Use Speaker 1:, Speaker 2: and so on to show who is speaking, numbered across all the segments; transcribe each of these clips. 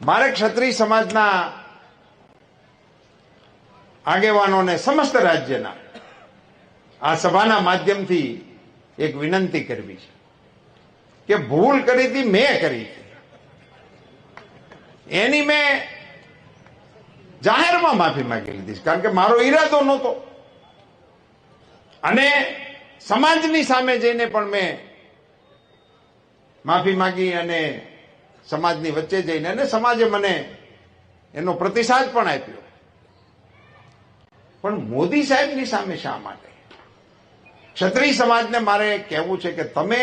Speaker 1: મારે ક્ષત્રિય સમાજના આગેવાનોને સમસ્ત રાજ્યના આ સભાના માધ્યમથી એક વિનંતી કરવી છે કે ભૂલ કરી હતી મેં કરી હતી, એની મેં જાહેરમાં માફી માંગી લીધી, કારણ કે મારો ઈરાદો નહોતો. અને સમાજની સામે જઈને પણ મેં માફી માંગી અને સમાજની વચ્ચે જઈને અને સમાજે મને એનો પ્રતિસાદ પણ આપ્યો. પણ મોદી સાહેબની સામે શા માટે? ક્ષત્રિય સમાજને મારે કહેવું છે કે તમે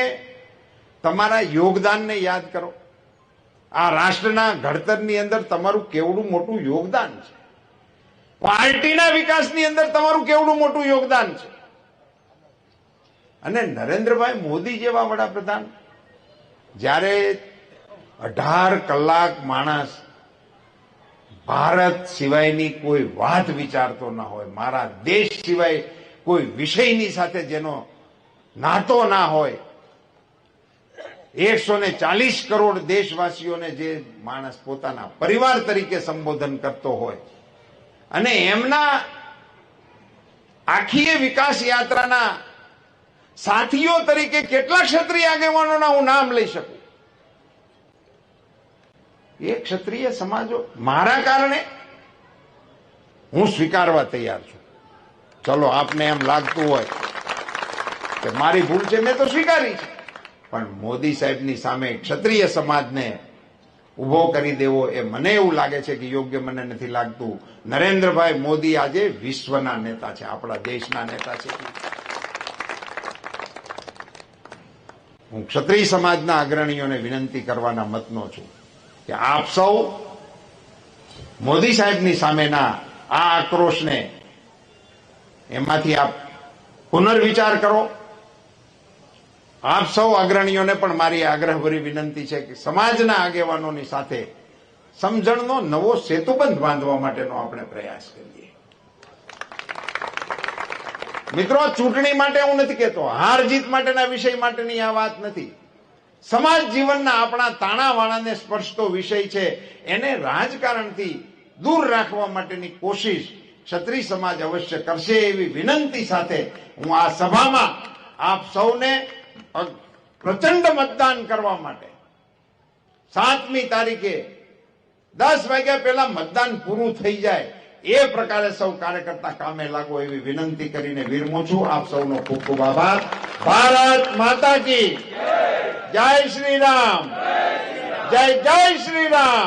Speaker 1: તમારા યોગદાનને યાદ કરો. આ રાષ્ટ્રના ઘડતરની અંદર તમારું કેવડું મોટું યોગદાન છે. પાર્ટીના વિકાસની અંદર તમારું કેવડું મોટું યોગદાન છે. અને નરેન્દ્રભાઈ મોદી જેવા વડાપ્રધાન જ્યારે 18 કલાક માણસ ભારત સિવાયની કોઈ વાત વિચારતો ના હોય, મારા દેશ સિવાય કોઈ વિષયની સાથે જેનો નાતો ના હોય, 140 કરોડ દેશવાસીઓને જે માણસ પોતાના પરિવાર તરીકે સંબોધન કરતો હોય અને એમના આખી વિકાસ યાત્રાના સાથીઓ તરીકે કેટલા ક્ષત્રિય આગેવાનોના હું નામ લઈ શકું. એ ક્ષત્રિય સમાજો મારા કારણે હું સ્વીકારવા તૈયાર છું. ચલો, આપને એમ લાગતું હોય કે મારી ભૂલ છે, મેં તો સ્વીકારી છે, પણ મોદી સાહેબની સામે ક્ષત્રિય સમાજને ઉભો કરી દેવો એ મને એવું લાગે છે કે યોગ્ય મને નથી લાગતું. નરેન્દ્રભાઈ મોદી આજે વિશ્વના નેતા છે, આપણા દેશના નેતા છે. હું ક્ષત્રિય સમાજના અગ્રણીઓને વિનંતી કરવાના મતનો છું કે આપ સૌ મોદી સાહેબની સામેના આ આક્રોશને એમાંથી આપ પુનર્વિચાર કરો. આપ સૌ અગ્રણીઓને પણ મારી આગ્રહભરી વિનંતી છે કે સમાજના આગેવાનોની સાથે સમજણનો નવો સેતુબંધ બાંધવા માટેનો આપણે પ્રયાસ કરીએ. મિત્રો, ચૂંટણી માટે હું નથી કહેતો, હાર જીત માટેના વિષય માટેની આ વાત નથી. સમાજ જીવનના આપણા તાણાવાણાને સ્પર્શતો વિષય છે, એને રાજકારણથી દૂર રાખવા માટેની કોશિશ ક્ષત્રિય સમાજ અવશ્ય કરશે એવી વિનંતી સાથે હું આ સભામાં આપ સૌને પ્રચંડ મતદાન કરવા માટે 7મી તારીખે 10 વાગ્યા પહેલા મતદાન પૂરું થઈ જાય એ પ્રકારે સૌ કાર્યકર્તા કામે લાગો એવી વિનંતી કરીને વિરમું છું. આપ સૌનો ખૂબ ખૂબ આભાર. ભારત માતા કી જય શ્રી રામ, જય જય શ્રી રામ.